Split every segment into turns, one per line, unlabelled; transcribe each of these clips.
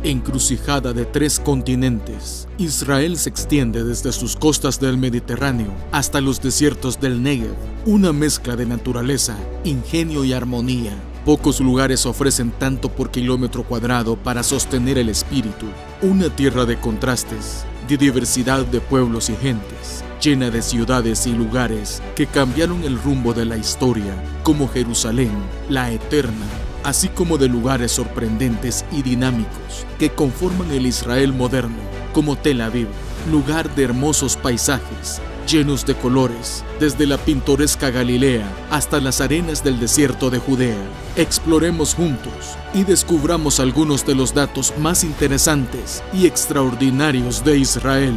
Encrucijada de 3 continentes, Israel se extiende desde sus costas del Mediterráneo hasta los desiertos del Negev, una mezcla de naturaleza, ingenio y armonía. Pocos lugares ofrecen tanto por kilómetro cuadrado para sostener el espíritu. Una tierra de contrastes, de diversidad de pueblos y gentes, llena de ciudades y lugares que cambiaron el rumbo de la historia, como Jerusalén, la eterna, así como de lugares sorprendentes y dinámicos que conforman el Israel moderno, como Tel Aviv, lugar de hermosos paisajes, llenos de colores, desde la pintoresca Galilea hasta las arenas del desierto de Judea. Exploremos juntos y descubramos algunos de los datos más interesantes y extraordinarios de Israel.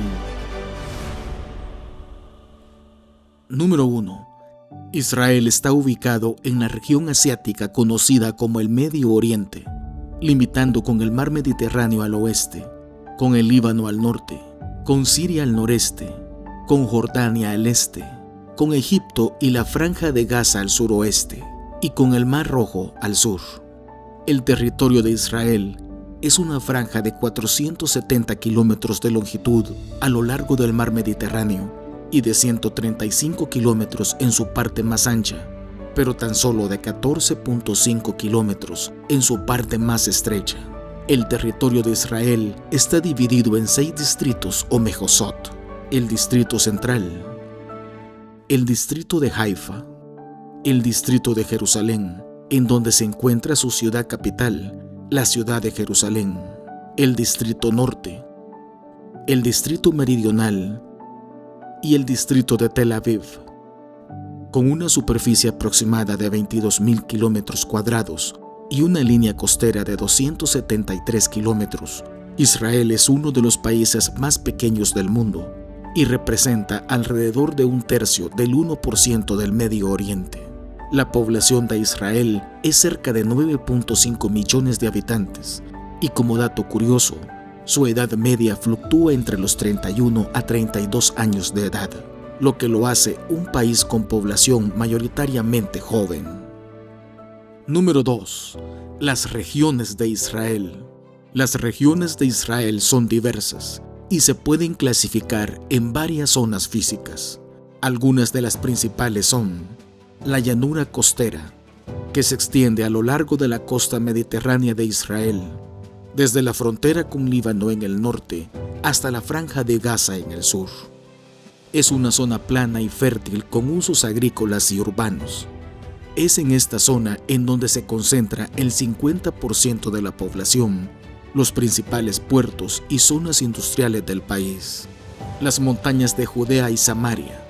Número 1. Israel está ubicado en la región asiática conocida como el Medio Oriente, limitando con el mar Mediterráneo al oeste, con el Líbano al norte, con Siria al noreste, con Jordania al este, con Egipto y la Franja de Gaza al suroeste, y con el Mar Rojo al sur. El territorio de Israel es una franja de 470 kilómetros de longitud a lo largo del mar Mediterráneo, y de 135 kilómetros en su parte más ancha, pero tan solo de 14.5 kilómetros en su parte más estrecha. El territorio de Israel está dividido en 6 distritos o mejosot: el distrito central, el distrito de Haifa, el distrito de Jerusalén, en donde se encuentra su ciudad capital, la ciudad de Jerusalén, el distrito norte, el distrito meridional, y el distrito de Tel Aviv. Con una superficie aproximada de 22.000 kilómetros cuadrados y una línea costera de 273 kilómetros, Israel es uno de los países más pequeños del mundo y representa alrededor de 1/3 del 1% del Medio Oriente. La población de Israel es cerca de 9.5 millones de habitantes y, como dato curioso, su edad media fluctúa entre los 31 a 32 años de edad, lo que lo hace un país con población mayoritariamente joven. Número 2. Las regiones de Israel. Las regiones de Israel son diversas y se pueden clasificar en varias zonas físicas. Algunas de las principales son la llanura costera, que se extiende a lo largo de la costa mediterránea de Israel, desde la frontera con Líbano en el norte hasta la Franja de Gaza en el sur. Es una zona plana y fértil con usos agrícolas y urbanos. Es en esta zona en donde se concentra el 50% de la población, los principales puertos y zonas industriales del país. Las montañas de Judea y Samaria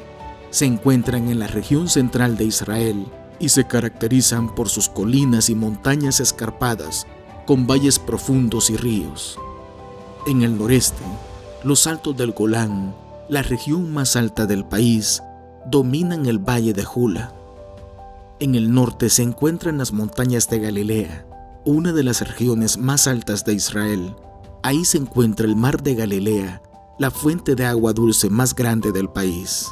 se encuentran en la región central de Israel y se caracterizan por sus colinas y montañas escarpadas con valles profundos y ríos. En el noreste, los altos del Golán, la región más alta del país, dominan el valle de Jula. En el norte se encuentran las montañas de Galilea, una de las regiones más altas de Israel. Ahí se encuentra el mar de Galilea, la fuente de agua dulce más grande del país.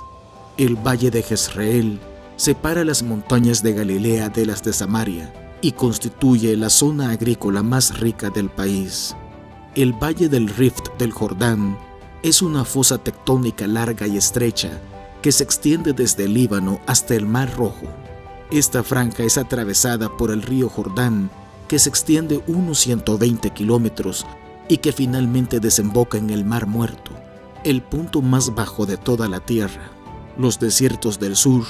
El valle de Jezreel separa las montañas de Galilea de las de Samaria y constituye la zona agrícola más rica del país. El valle del Rift del Jordán es una fosa tectónica larga y estrecha que se extiende desde el Líbano hasta el Mar Rojo. Esta franja es atravesada por el río Jordán, que se extiende unos 120 kilómetros y que finalmente desemboca en el Mar Muerto, el punto más bajo de toda la tierra. Los desiertos del sur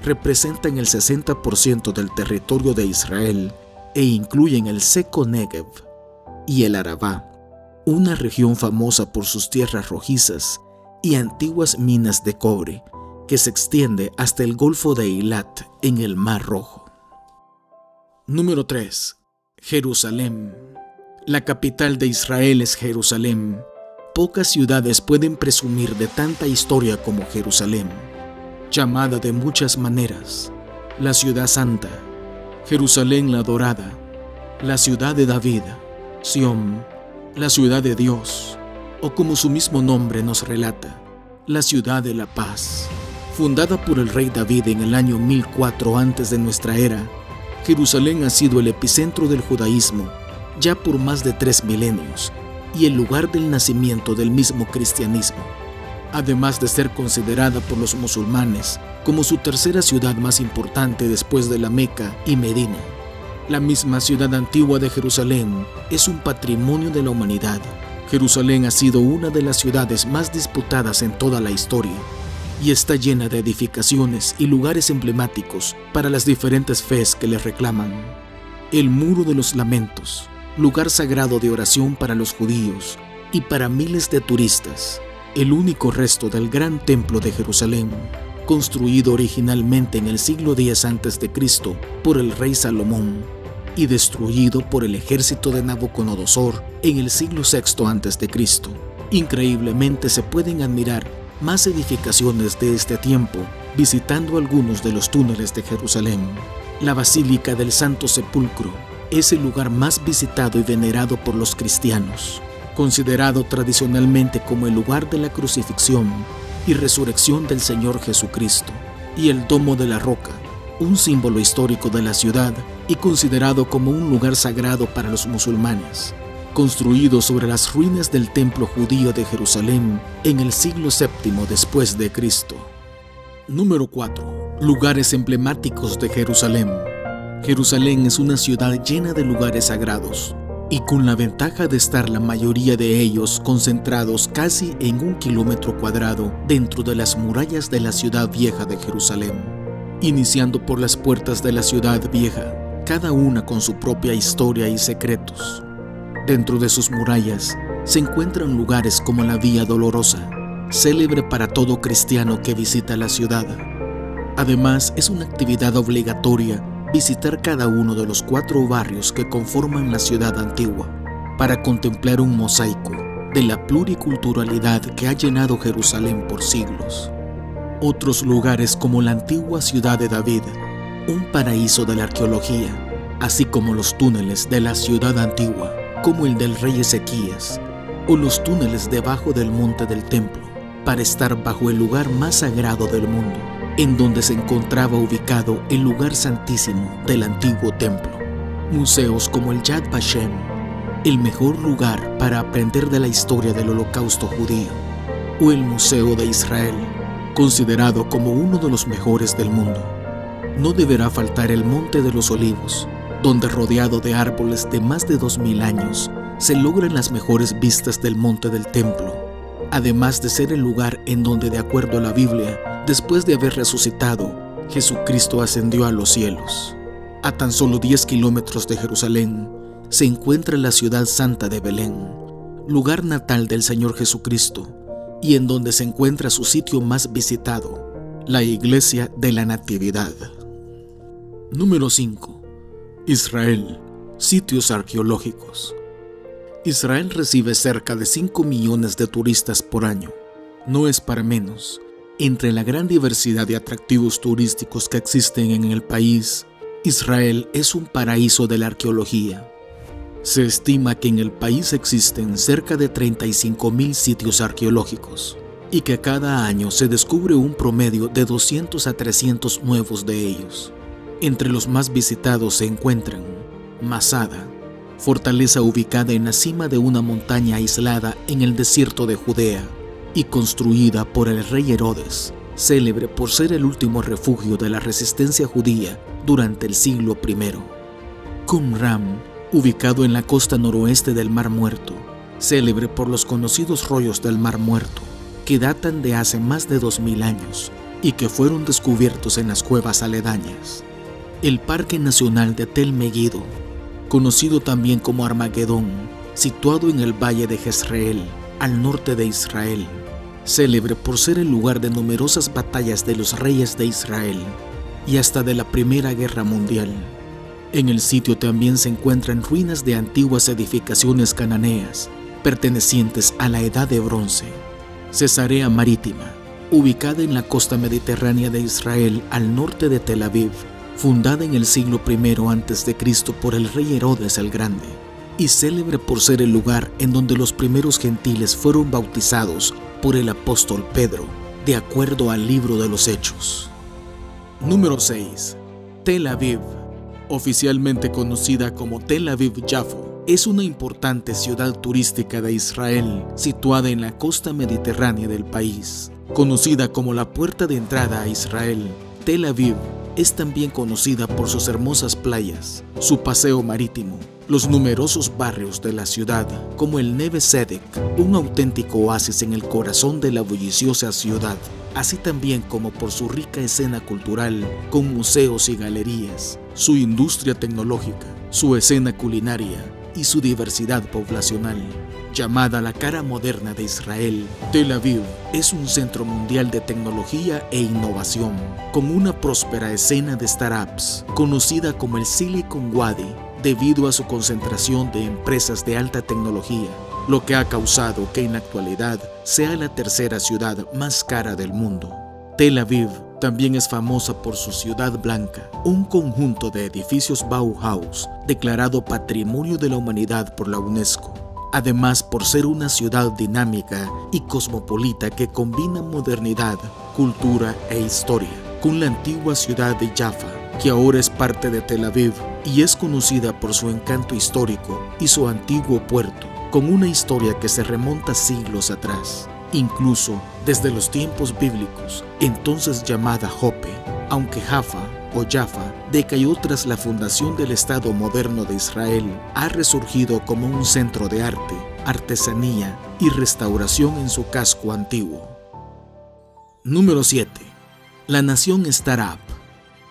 representan el 60% del territorio de Israel e incluyen el seco Negev y el Arabá, una región famosa por sus tierras rojizas y antiguas minas de cobre que se extiende hasta el Golfo de Eilat en el Mar Rojo. Número 3. Jerusalén. La capital de Israel es Jerusalén. Pocas ciudades pueden presumir de tanta historia como Jerusalén, llamada de muchas maneras: la ciudad santa, Jerusalén la dorada, la ciudad de David, Sión, la ciudad de Dios, o como su mismo nombre nos relata, la ciudad de la paz. Fundada por el rey David en el año 1004 antes de nuestra era, Jerusalén ha sido el epicentro del judaísmo ya por más de 3 milenios y el lugar del nacimiento del mismo cristianismo, además de ser considerada por los musulmanes como su tercera ciudad más importante después de la Meca y Medina. La misma ciudad antigua de Jerusalén es un patrimonio de la humanidad. Jerusalén ha sido una de las ciudades más disputadas en toda la historia y está llena de edificaciones y lugares emblemáticos para las diferentes fes que le reclaman. El Muro de los Lamentos, lugar sagrado de oración para los judíos y para miles de turistas, el único resto del gran templo de Jerusalén, construido originalmente en el siglo X a.C. por el rey Salomón y destruido por el ejército de Nabucodonosor en el siglo VI a.C. Increíblemente se pueden admirar más edificaciones de este tiempo visitando algunos de los túneles de Jerusalén. La Basílica del Santo Sepulcro es el lugar más visitado y venerado por los cristianos, considerado tradicionalmente como el lugar de la crucifixión y resurrección del Señor Jesucristo, y el Domo de la Roca, un símbolo histórico de la ciudad y considerado como un lugar sagrado para los musulmanes, construido sobre las ruinas del templo judío de Jerusalén en el siglo VII después de Cristo. Número 4. Lugares emblemáticos de Jerusalén. Jerusalén es una ciudad llena de lugares sagrados, y con la ventaja de estar la mayoría de ellos concentrados casi en 1 kilómetro cuadrado dentro de las murallas de la ciudad vieja de Jerusalén. Iniciando por las puertas de la ciudad vieja, cada una con su propia historia y secretos. Dentro de sus murallas se encuentran lugares como la Vía Dolorosa, célebre para todo cristiano que visita la ciudad. Además, es una actividad obligatoria visitar cada uno de los 4 barrios que conforman la ciudad antigua, para contemplar un mosaico de la pluriculturalidad que ha llenado Jerusalén por siglos. Otros lugares como la antigua ciudad de David, un paraíso de la arqueología, así como los túneles de la ciudad antigua, como el del rey Ezequías, o los túneles debajo del monte del templo, para estar bajo el lugar más sagrado del mundo, en donde se encontraba ubicado el lugar santísimo del antiguo templo. Museos como el Yad Vashem, el mejor lugar para aprender de la historia del Holocausto judío, o el Museo de Israel, considerado como uno de los mejores del mundo. No deberá faltar el Monte de los Olivos, donde rodeado de árboles de más de 2000 años, se logran las mejores vistas del monte del templo, además de ser el lugar en donde, de acuerdo a la Biblia, después de haber resucitado, Jesucristo ascendió a los cielos. A tan solo 10 kilómetros de Jerusalén se encuentra la ciudad santa de Belén, lugar natal del Señor Jesucristo, y en donde se encuentra su sitio más visitado, la Iglesia de la Natividad. Número 5. Israel, sitios arqueológicos. Israel recibe cerca de 5 millones de turistas por año. No es para menos. Entre la gran diversidad de atractivos turísticos que existen en el país, Israel es un paraíso de la arqueología. Se estima que en el país existen cerca de 35.000 sitios arqueológicos y que cada año se descubre un promedio de 200 a 300 nuevos de ellos. Entre los más visitados se encuentran Masada, fortaleza ubicada en la cima de una montaña aislada en el desierto de Judea y construida por el rey Herodes, célebre por ser el último refugio de la resistencia judía durante el siglo I. Qumran, ubicado en la costa noroeste del Mar Muerto, célebre por los conocidos rollos del Mar Muerto, que datan de hace más de 2000 años y que fueron descubiertos en las cuevas aledañas. El Parque Nacional de Tel Megiddo, conocido también como Armagedón, situado en el valle de Jezreel, al norte de Israel, célebre por ser el lugar de numerosas batallas de los reyes de Israel y hasta de la Primera Guerra Mundial. En el sitio también se encuentran ruinas de antiguas edificaciones cananeas pertenecientes a la Edad de Bronce. Cesarea Marítima, ubicada en la costa mediterránea de Israel al norte de Tel Aviv, fundada en el siglo I a.C. por el rey Herodes el Grande, y célebre por ser el lugar en donde los primeros gentiles fueron bautizados por el apóstol Pedro, de acuerdo al libro de los Hechos. Número 6. Tel Aviv, oficialmente conocida como Tel Aviv-Yafo, es una importante ciudad turística de Israel situada en la costa mediterránea del país. Conocida como la puerta de entrada a Israel, Tel Aviv es también conocida por sus hermosas playas, su paseo marítimo, los numerosos barrios de la ciudad, como el Neve Tzedek, un auténtico oasis en el corazón de la bulliciosa ciudad, así también como por su rica escena cultural, con museos y galerías, su industria tecnológica, su escena culinaria y su diversidad poblacional. Llamada la cara moderna de Israel, Tel Aviv es un centro mundial de tecnología e innovación, con una próspera escena de startups, conocida como el Silicon Wadi, debido a su concentración de empresas de alta tecnología, lo que ha causado que en la actualidad sea la tercera ciudad más cara del mundo. Tel Aviv también es famosa por su Ciudad Blanca, un conjunto de edificios Bauhaus declarado Patrimonio de la Humanidad por la UNESCO. Además, por ser una ciudad dinámica y cosmopolita que combina modernidad, cultura e historia, con la antigua ciudad de Jaffa, que ahora es parte de Tel Aviv y es conocida por su encanto histórico y su antiguo puerto, con una historia que se remonta siglos atrás, incluso desde los tiempos bíblicos, entonces llamada Jope, aunque Jaffa o Jaffa decayó tras la fundación del Estado moderno de Israel, ha resurgido como un centro de arte, artesanía y restauración en su casco antiguo. Número 7. La nación Startup.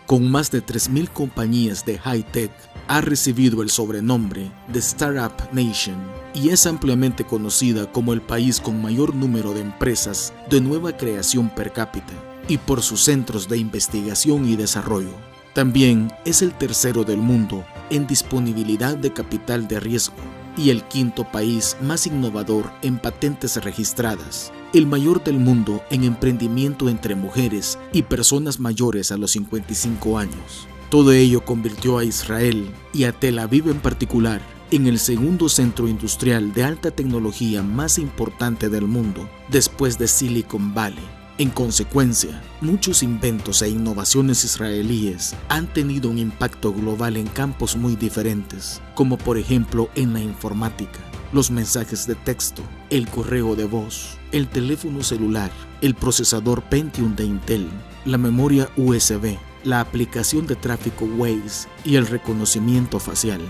Con más de 3.000 compañías de high-tech, ha recibido el sobrenombre de Startup Nation y es ampliamente conocida como el país con mayor número de empresas de nueva creación per cápita y por sus centros de investigación y desarrollo. También es el tercero del mundo en disponibilidad de capital de riesgo y el quinto país más innovador en patentes registradas, el mayor del mundo en emprendimiento entre mujeres y personas mayores a los 55 años. Todo ello convirtió a Israel y a Tel Aviv en particular en el segundo centro industrial de alta tecnología más importante del mundo después de Silicon Valley. En consecuencia, muchos inventos e innovaciones israelíes han tenido un impacto global en campos muy diferentes, como por ejemplo en la informática, los mensajes de texto, el correo de voz, el teléfono celular, el procesador Pentium de Intel, la memoria USB, la aplicación de tráfico Waze y el reconocimiento facial.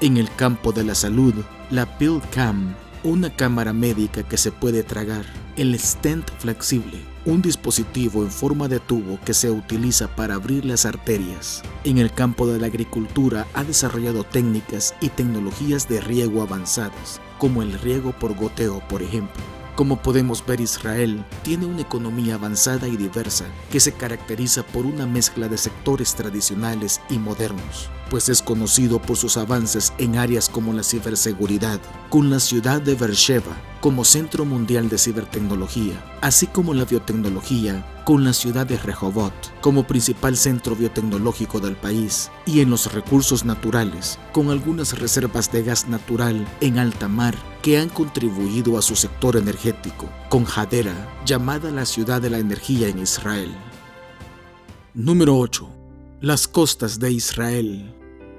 En el campo de la salud, la PillCam, una cámara médica que se puede tragar, el stent flexible, un dispositivo en forma de tubo que se utiliza para abrir las arterias. En el campo de la agricultura ha desarrollado técnicas y tecnologías de riego avanzadas, como el riego por goteo, por ejemplo. Como podemos ver, Israel tiene una economía avanzada y diversa que se caracteriza por una mezcla de sectores tradicionales y modernos, pues es conocido por sus avances en áreas como la ciberseguridad, con la ciudad de Beersheba como centro mundial de cibertecnología, así como la biotecnología con la ciudad de Rehovot como principal centro biotecnológico del país, y en los recursos naturales, con algunas reservas de gas natural en alta mar que han contribuido a su sector energético, con Hadera, llamada la ciudad de la energía en Israel. Número 8. Las costas de Israel.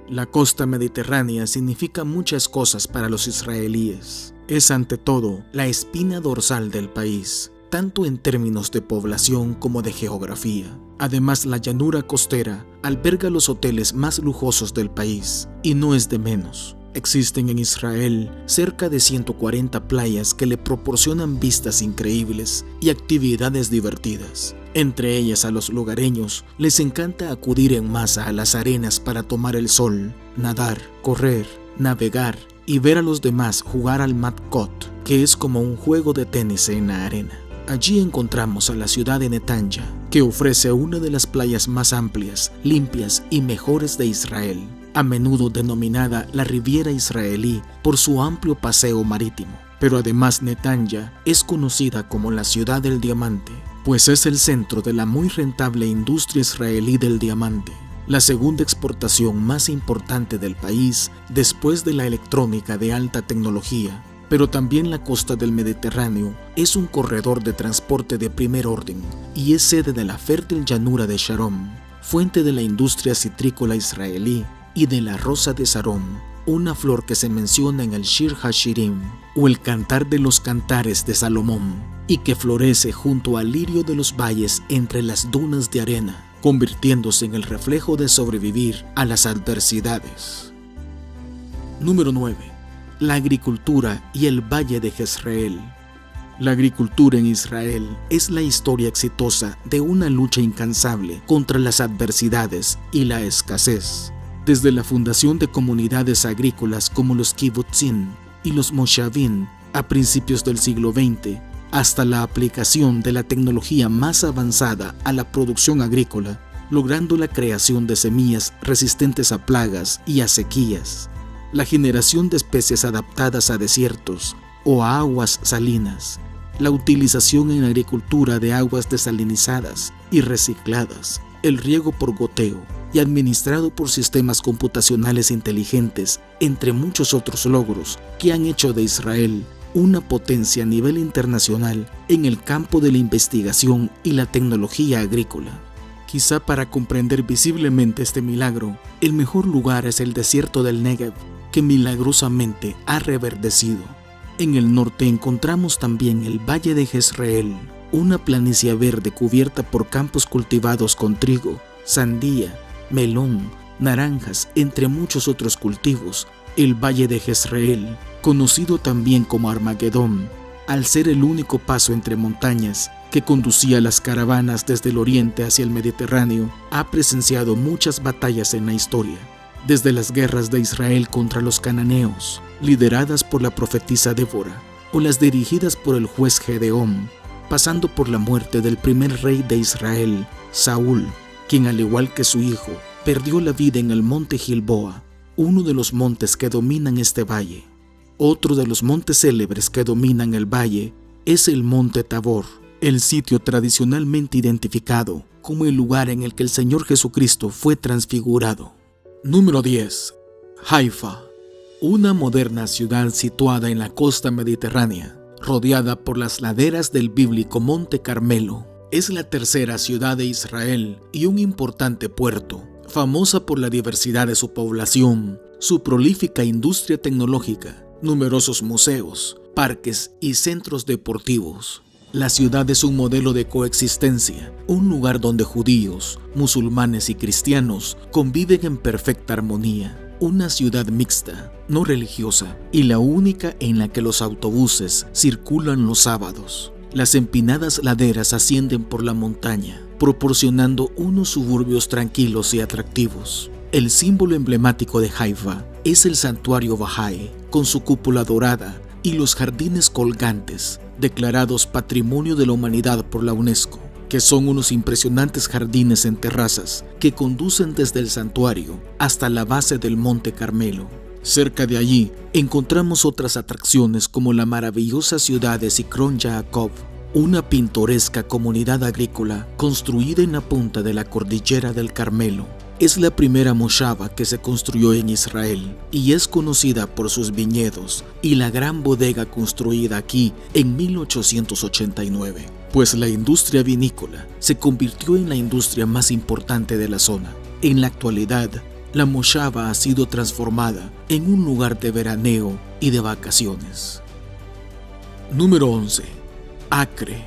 La costa mediterránea significa muchas cosas para los israelíes. Es ante todo la espina dorsal del país, tanto en términos de población como de geografía. Además, la llanura costera alberga los hoteles más lujosos del país, y no es de menos. Existen en Israel cerca de 140 playas que le proporcionan vistas increíbles y actividades divertidas. Entre ellas, a los lugareños les encanta acudir en masa a las arenas para tomar el sol, nadar, correr, navegar y ver a los demás jugar al matkot, que es como un juego de tenis en la arena. Allí encontramos a la ciudad de Netanya, que ofrece una de las playas más amplias, limpias y mejores de Israel, a menudo denominada la Riviera Israelí por su amplio paseo marítimo. Pero además Netanya es conocida como la ciudad del diamante, pues es el centro de la muy rentable industria israelí del diamante, la segunda exportación más importante del país después de la electrónica de alta tecnología. Pero también la costa del Mediterráneo es un corredor de transporte de primer orden y es sede de la fértil llanura de Sharon, fuente de la industria citrícola israelí y de la rosa de Sarón, una flor que se menciona en el Shir HaShirim, o el Cantar de los Cantares de Salomón, y que florece junto al lirio de los valles entre las dunas de arena, convirtiéndose en el reflejo de sobrevivir a las adversidades. Número 9. La agricultura y el Valle de Jezreel. La agricultura en Israel es la historia exitosa de una lucha incansable contra las adversidades y la escasez. Desde la fundación de comunidades agrícolas como los kibbutzim y los moshavim a principios del siglo XX, hasta la aplicación de la tecnología más avanzada a la producción agrícola, logrando la creación de semillas resistentes a plagas y a sequías, la generación de especies adaptadas a desiertos o a aguas salinas, la utilización en agricultura de aguas desalinizadas y recicladas, el riego por goteo y administrado por sistemas computacionales inteligentes, entre muchos otros logros que han hecho de Israel una potencia a nivel internacional en el campo de la investigación y la tecnología agrícola. Quizá para comprender visiblemente este milagro, el mejor lugar es el desierto del Negev, que milagrosamente ha reverdecido. En el norte encontramos también el Valle de Jezreel, una planicie verde cubierta por campos cultivados con trigo, sandía, melón, naranjas, entre muchos otros cultivos. El Valle de Jezreel, conocido también como Armagedón, al ser el único paso entre montañas que conducía las caravanas desde el oriente hacia el Mediterráneo, ha presenciado muchas batallas en la historia, desde las guerras de Israel contra los cananeos, lideradas por la profetisa Débora, o las dirigidas por el juez Gedeón, pasando por la muerte del primer rey de Israel, Saúl, quien al igual que su hijo, perdió la vida en el monte Gilboa, uno de los montes que dominan este valle. Otro de los montes célebres que dominan el valle es el monte Tabor, el sitio tradicionalmente identificado como el lugar en el que el Señor Jesucristo fue transfigurado. Número 10. Haifa, una moderna ciudad situada en la costa mediterránea, rodeada por las laderas del bíblico Monte Carmelo. Es la tercera ciudad de Israel y un importante puerto, famosa por la diversidad de su población, su prolífica industria tecnológica, numerosos museos, parques y centros deportivos. La ciudad es un modelo de coexistencia, un lugar donde judíos, musulmanes y cristianos conviven en perfecta armonía. Una ciudad mixta, no religiosa, y la única en la que los autobuses circulan los sábados. Las empinadas laderas ascienden por la montaña, proporcionando unos suburbios tranquilos y atractivos. El símbolo emblemático de Haifa es el santuario Bahá'í, con su cúpula dorada y los jardines colgantes, declarados Patrimonio de la Humanidad por la UNESCO, que son unos impresionantes jardines en terrazas que conducen desde el santuario hasta la base del Monte Carmelo. Cerca de allí encontramos otras atracciones como la maravillosa ciudad de Zichron Yaakov, una pintoresca comunidad agrícola construida en la punta de la cordillera del Carmelo. Es la primera moshava que se construyó en Israel y es conocida por sus viñedos y la gran bodega construida aquí en 1889, pues la industria vinícola se convirtió en la industria más importante de la zona. En la actualidad, la moshava ha sido transformada en un lugar de veraneo y de vacaciones. Número 11. Acre,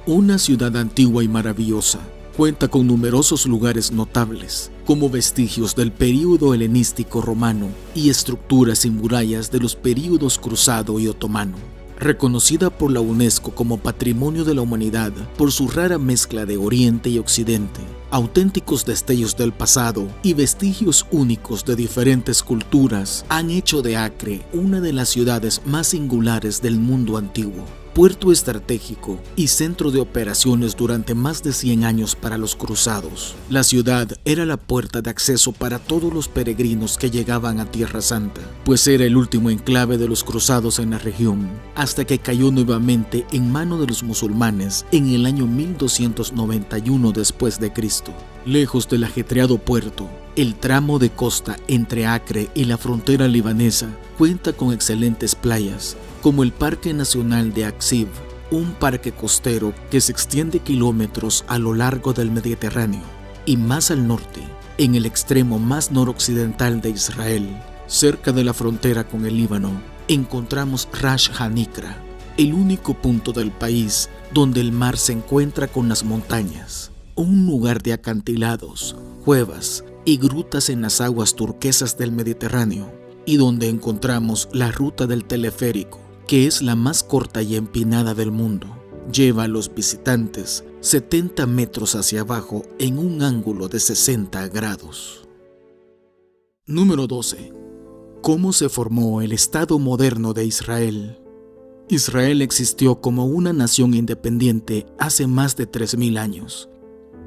una ciudad antigua y maravillosa. Cuenta con numerosos lugares notables, como vestigios del período helenístico romano y estructuras y murallas de los períodos cruzado y otomano. Reconocida por la UNESCO como Patrimonio de la Humanidad por su rara mezcla de Oriente y Occidente, auténticos destellos del pasado y vestigios únicos de diferentes culturas han hecho de Acre una de las ciudades más singulares del mundo antiguo. Puerto estratégico y centro de operaciones durante más de 100 años para los cruzados. La ciudad era la puerta de acceso para todos los peregrinos que llegaban a Tierra Santa, pues era el último enclave de los cruzados en la región, hasta que cayó nuevamente en manos de los musulmanes en el año 1291 después de Cristo. Lejos del ajetreado puerto, el tramo de costa entre Acre y la frontera libanesa cuenta con excelentes playas, como el Parque Nacional de Aksib, un parque costero que se extiende kilómetros a lo largo del Mediterráneo. Y más al norte, en el extremo más noroccidental de Israel, Cerca de la frontera con el Líbano, encontramos Ras Hanikra, el único punto del país donde el mar se encuentra con las montañas, un lugar de acantilados, cuevas y grutas en las aguas turquesas del Mediterráneo, y donde encontramos la ruta del teleférico, que es la más corta y empinada del mundo. Lleva a los visitantes 70 metros hacia abajo en un ángulo de 60 grados. Número 12. ¿Cómo se formó el Estado moderno de Israel? Israel existió como una nación independiente hace más de 3000 años,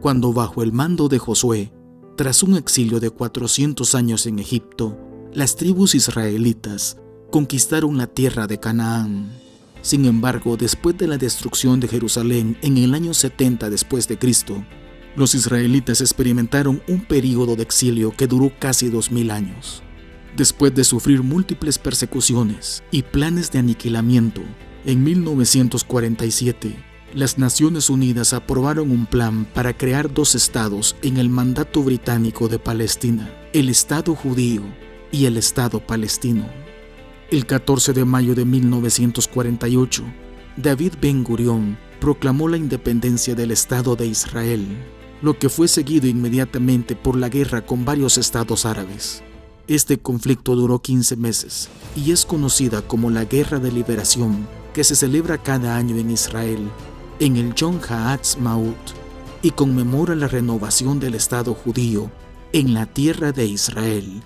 cuando bajo el mando de Josué, tras un exilio de 400 años en Egipto, las tribus israelitas conquistaron la tierra de Canaán. Sin embargo, después de la destrucción de Jerusalén en el año 70 después de Cristo, los israelitas experimentaron un período de exilio que duró casi 2000 años. Después de sufrir múltiples persecuciones y planes de aniquilamiento, en 1947, las Naciones Unidas aprobaron un plan para crear 2 estados en el mandato británico de Palestina, el Estado judío y el Estado palestino. El 14 de mayo de 1948, David Ben-Gurión proclamó la independencia del Estado de Israel, lo que fue seguido inmediatamente por la guerra con varios estados árabes. Este conflicto duró 15 meses y es conocida como la Guerra de Liberación, que se celebra cada año en Israel, en el Yom HaAtzmaut, y conmemora la renovación del Estado judío en la tierra de Israel.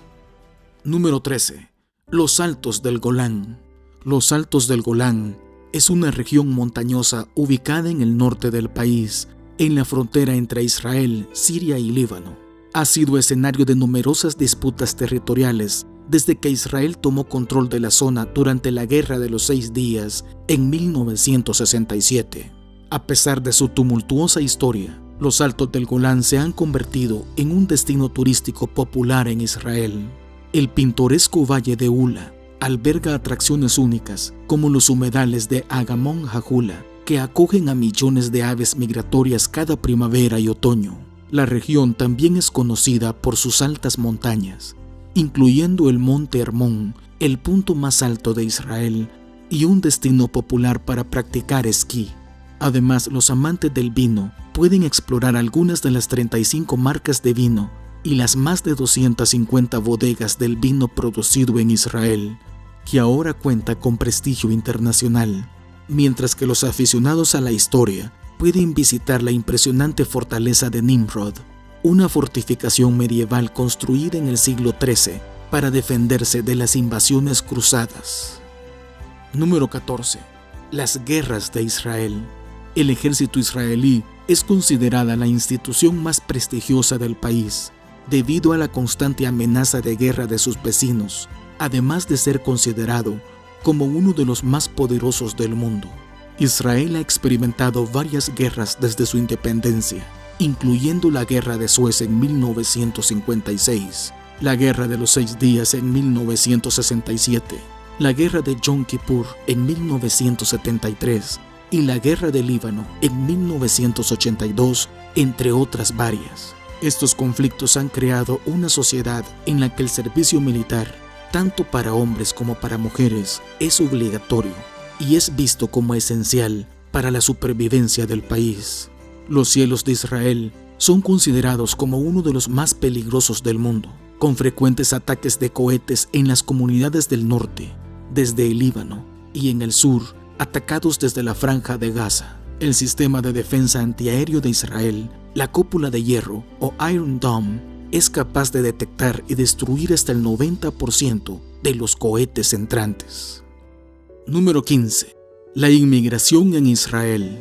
Número 13. Los Altos del Golán. Los Altos del Golán es una región montañosa ubicada en el norte del país, en la frontera entre Israel, Siria y Líbano. Ha sido escenario de numerosas disputas territoriales desde que Israel tomó control de la zona durante la Guerra de los 6 Días en 1967. A pesar de su tumultuosa historia, los Altos del Golán se han convertido en un destino turístico popular en Israel. El pintoresco Valle de Ula alberga atracciones únicas como los humedales de Agamón Hajula, que acogen a millones de aves migratorias cada primavera y otoño. La región también es conocida por sus altas montañas, incluyendo el Monte Hermón, el punto más alto de Israel, y un destino popular para practicar esquí. Además, los amantes del vino pueden explorar algunas de las 35 marcas de vino y las más de 250 bodegas del vino producido en Israel, que ahora cuenta con prestigio internacional, mientras que los aficionados a la historia pueden visitar la impresionante fortaleza de Nimrod, una fortificación medieval construida en el siglo XIII para defenderse de las invasiones cruzadas. Número 14. Las guerras de Israel. El ejército israelí es considerada la institución más prestigiosa del país, debido a la constante amenaza de guerra de sus vecinos, además de ser considerado como uno de los más poderosos del mundo. Israel ha experimentado varias guerras desde su independencia, incluyendo la Guerra de Suez en 1956, la Guerra de los 6 Días en 1967, la Guerra de Yom Kippur en 1973 y la Guerra del Líbano en 1982, entre otras varias. Estos conflictos han creado una sociedad en la que el servicio militar, tanto para hombres como para mujeres, es obligatorio y es visto como esencial para la supervivencia del país. Los cielos de Israel son considerados como uno de los más peligrosos del mundo, con frecuentes ataques de cohetes en las comunidades del norte, desde el Líbano, y en el sur, atacados desde la Franja de Gaza. El sistema de defensa antiaéreo de Israel, la cúpula de hierro o Iron Dome, es capaz de detectar y destruir hasta el 90% de los cohetes entrantes. Número 15. La inmigración en Israel.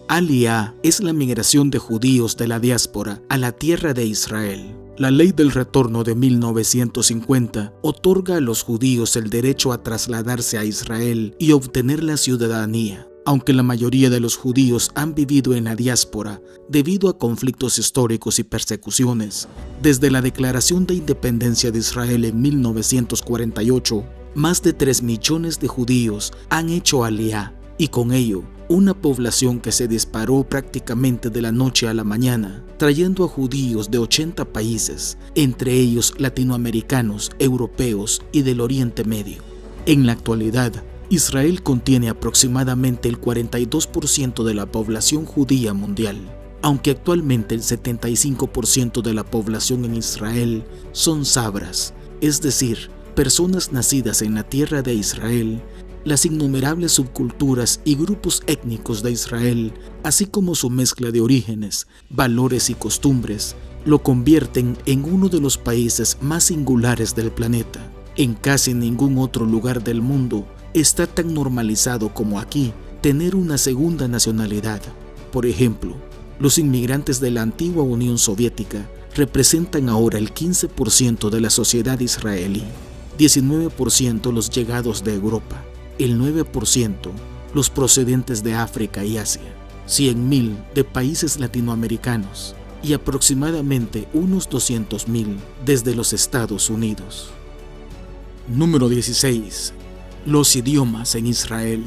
Aliyah es la migración de judíos de la diáspora a la tierra de Israel. La ley del retorno de 1950 otorga a los judíos el derecho a trasladarse a Israel y obtener la ciudadanía. Aunque la mayoría de los judíos han vivido en la diáspora debido a conflictos históricos y persecuciones, desde la declaración de independencia de Israel en 1948, más de 3 millones de judíos han hecho aliyah y con ello una población que se disparó prácticamente de la noche a la mañana, trayendo a judíos de 80 países, entre ellos latinoamericanos, europeos y del Oriente Medio. En la actualidad, Israel contiene aproximadamente el 42% de la población judía mundial, aunque actualmente el 75% de la población en Israel son sabras, es decir, personas nacidas en la tierra de Israel. Las innumerables subculturas y grupos étnicos de Israel, así como su mezcla de orígenes, valores y costumbres, lo convierten en uno de los países más singulares del planeta. En casi ningún otro lugar del mundo está tan normalizado como aquí tener una segunda nacionalidad. Por ejemplo, los inmigrantes de la antigua Unión Soviética representan ahora el 15% de la sociedad israelí, 19% los llegados de Europa, el 9% los procedentes de África y Asia, 100.000 de países latinoamericanos y aproximadamente unos 200.000 desde los Estados Unidos. Número 16. Los idiomas en Israel.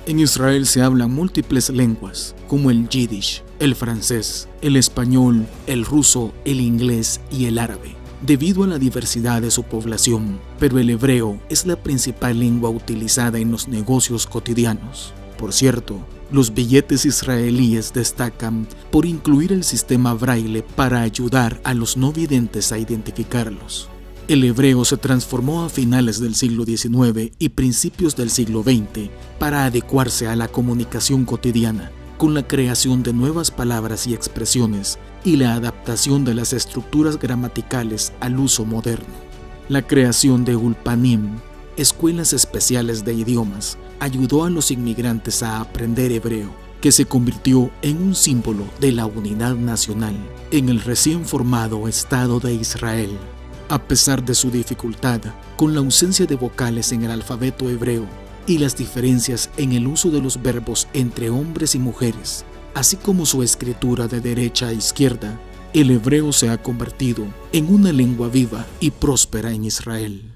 En Israel se hablan múltiples lenguas, como el yiddish, el francés, el español, el ruso, el inglés y el árabe, debido a la diversidad de su población, pero el hebreo es la principal lengua utilizada en los negocios cotidianos. Por cierto, los billetes israelíes destacan por incluir el sistema braille para ayudar a los no videntes a identificarlos. El hebreo se transformó a finales del siglo XIX y principios del siglo XX para adecuarse a la comunicación cotidiana, con la creación de nuevas palabras y expresiones y la adaptación de las estructuras gramaticales al uso moderno. La creación de Ulpanim, escuelas especiales de idiomas, ayudó a los inmigrantes a aprender hebreo, que se convirtió en un símbolo de la unidad nacional en el recién formado Estado de Israel. A pesar de su dificultad, con la ausencia de vocales en el alfabeto hebreo y las diferencias en el uso de los verbos entre hombres y mujeres, así como su escritura de derecha a izquierda, el hebreo se ha convertido en una lengua viva y próspera en Israel.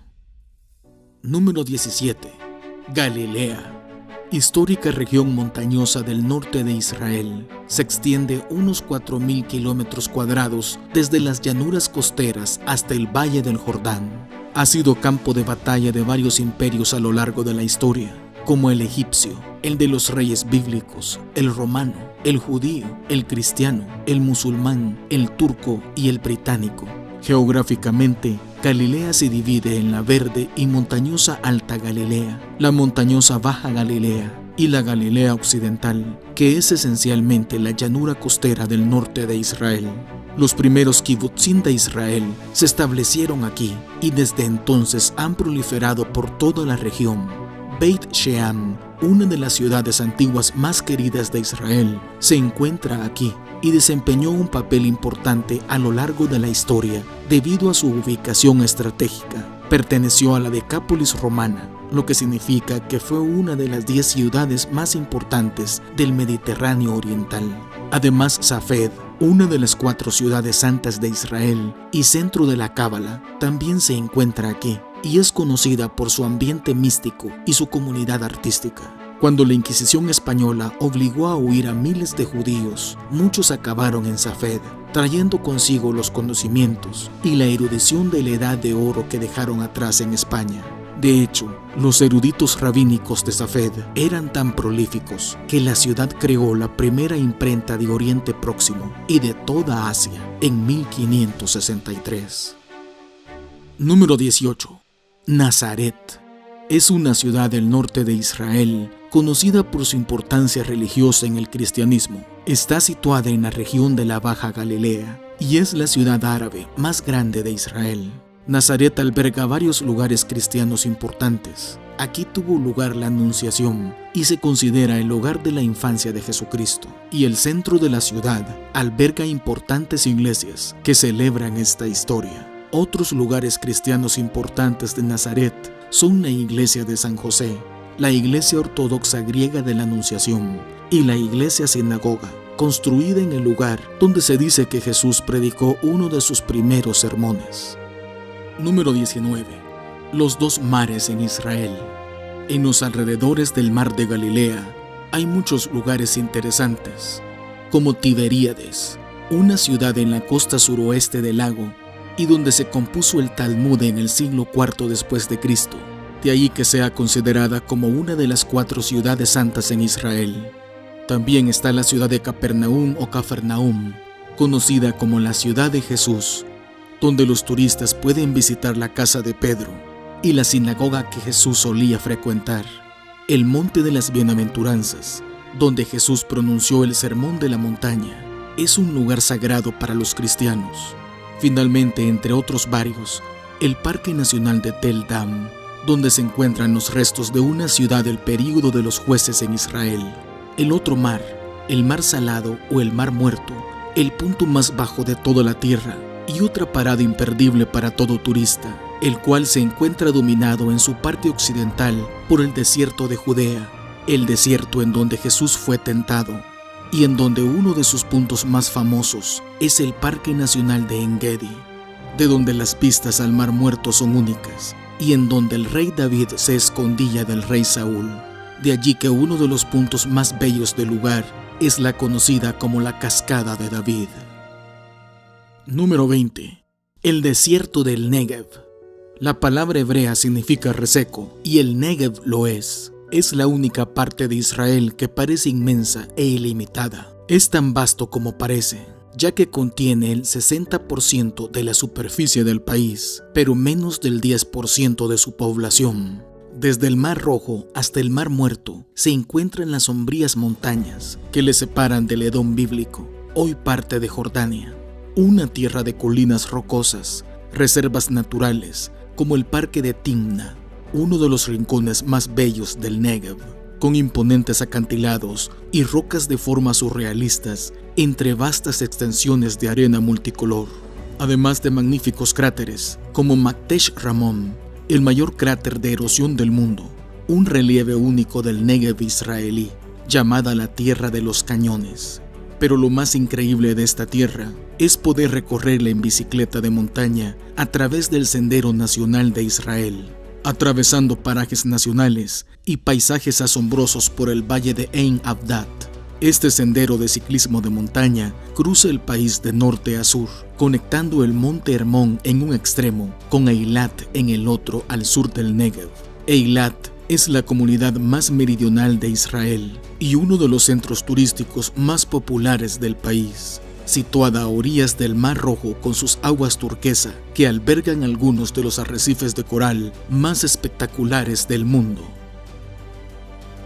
Número 17. Galilea. Histórica región montañosa del norte de Israel, se extiende unos 4.000 kilómetros cuadrados desde las llanuras costeras hasta el Valle del Jordán. Ha sido campo de batalla de varios imperios a lo largo de la historia, como el egipcio, el de los reyes bíblicos, el romano, el judío, el cristiano, el musulmán, el turco y el británico. Geográficamente, Galilea se divide en la verde y montañosa Alta Galilea, la montañosa Baja Galilea y la Galilea Occidental, que es esencialmente la llanura costera del norte de Israel. Los primeros kibutzim de Israel se establecieron aquí y desde entonces han proliferado por toda la región. Beit Shean, una de las ciudades antiguas más queridas de Israel, se encuentra aquí y desempeñó un papel importante a lo largo de la historia debido a su ubicación estratégica. Perteneció a la Decápolis romana, lo que significa que fue una de las 10 ciudades más importantes del Mediterráneo oriental. Además, Safed, una de las 4 ciudades santas de Israel y centro de la Cábala, también se encuentra aquí y es conocida por su ambiente místico y su comunidad artística. Cuando la Inquisición española obligó a huir a miles de judíos, muchos acabaron en Safed, trayendo consigo los conocimientos y la erudición de la Edad de Oro que dejaron atrás en España. De hecho, los eruditos rabínicos de Safed eran tan prolíficos que la ciudad creó la primera imprenta de Oriente Próximo y de toda Asia en 1563. Número 18. Nazaret. Es una ciudad del norte de Israel, conocida por su importancia religiosa en el cristianismo. Está situada en la región de la Baja Galilea y es la ciudad árabe más grande de Israel. Nazaret alberga varios lugares cristianos importantes. Aquí tuvo lugar la Anunciación y se considera el hogar de la infancia de Jesucristo. Y el centro de la ciudad alberga importantes iglesias que celebran esta historia. Otros lugares cristianos importantes de Nazaret son la iglesia de San José, la iglesia ortodoxa griega de la Anunciación y la iglesia sinagoga, construida en el lugar donde se dice que Jesús predicó uno de sus primeros sermones. Número 19. Los dos mares en Israel. En los alrededores del mar de Galilea hay muchos lugares interesantes, como Tiberíades, una ciudad en la costa suroeste del lago y donde se compuso el Talmud en el siglo IV después de Cristo. De ahí que sea considerada como una de las 4 ciudades santas en Israel. También está la ciudad de Capernaum o Cafarnaum, conocida como la ciudad de Jesús, donde los turistas pueden visitar la casa de Pedro y la sinagoga que Jesús solía frecuentar, el Monte de las Bienaventuranzas, donde Jesús pronunció el Sermón de la Montaña. Es un lugar sagrado para los cristianos. Finalmente, entre otros varios, el Parque Nacional de Tel Dam, donde se encuentran los restos de una ciudad del período de los jueces en Israel. El otro mar, el Mar Salado o el Mar Muerto, el punto más bajo de toda la tierra, y otra parada imperdible para todo turista, el cual se encuentra dominado en su parte occidental por el desierto de Judea, el desierto en donde Jesús fue tentado, y en donde uno de sus puntos más famosos es el Parque Nacional de En-Gedi, de donde las vistas al Mar Muerto son únicas, y en donde el rey David se escondía del rey Saúl. De allí que uno de los puntos más bellos del lugar es la conocida como la Cascada de David. Número 20. El desierto del Negev. La palabra hebrea significa reseco, y el Negev lo es. Es la única parte de Israel que parece inmensa e ilimitada. Es tan vasto como parece, ya que contiene el 60% de la superficie del país, pero menos del 10% de su población. Desde el Mar Rojo hasta el Mar Muerto se encuentran las sombrías montañas que le separan del Edom bíblico, hoy parte de Jordania. Una tierra de colinas rocosas, reservas naturales, como el Parque de Timna, uno de los rincones más bellos del Negev, con imponentes acantilados y rocas de formas surrealistas entre vastas extensiones de arena multicolor, además de magníficos cráteres como Maktesh Ramon, el mayor cráter de erosión del mundo, un relieve único del Negev israelí, llamada la Tierra de los Cañones. Pero lo más increíble de esta tierra es poder recorrerla en bicicleta de montaña a través del Sendero Nacional de Israel, atravesando parajes nacionales y paisajes asombrosos por el valle de Ein Avdat. Este sendero de ciclismo de montaña cruza el país de norte a sur, conectando el monte Hermón en un extremo con Eilat en el otro al sur del Negev. Eilat es la comunidad más meridional de Israel y uno de los centros turísticos más populares del país, situada a orillas del Mar Rojo con sus aguas turquesa que albergan algunos de los arrecifes de coral más espectaculares del mundo.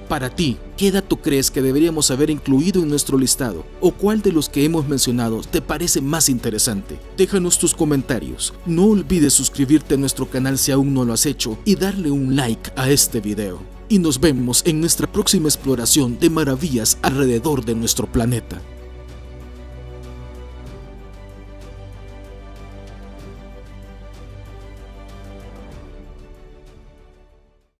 Para ti, ¿qué dato crees que deberíamos haber incluido en nuestro listado? ¿O cuál de los que hemos mencionado te parece más interesante? Déjanos tus comentarios. No olvides suscribirte a nuestro canal si aún no lo has hecho y darle un like a este video. Y nos vemos en nuestra próxima exploración de maravillas alrededor de nuestro planeta.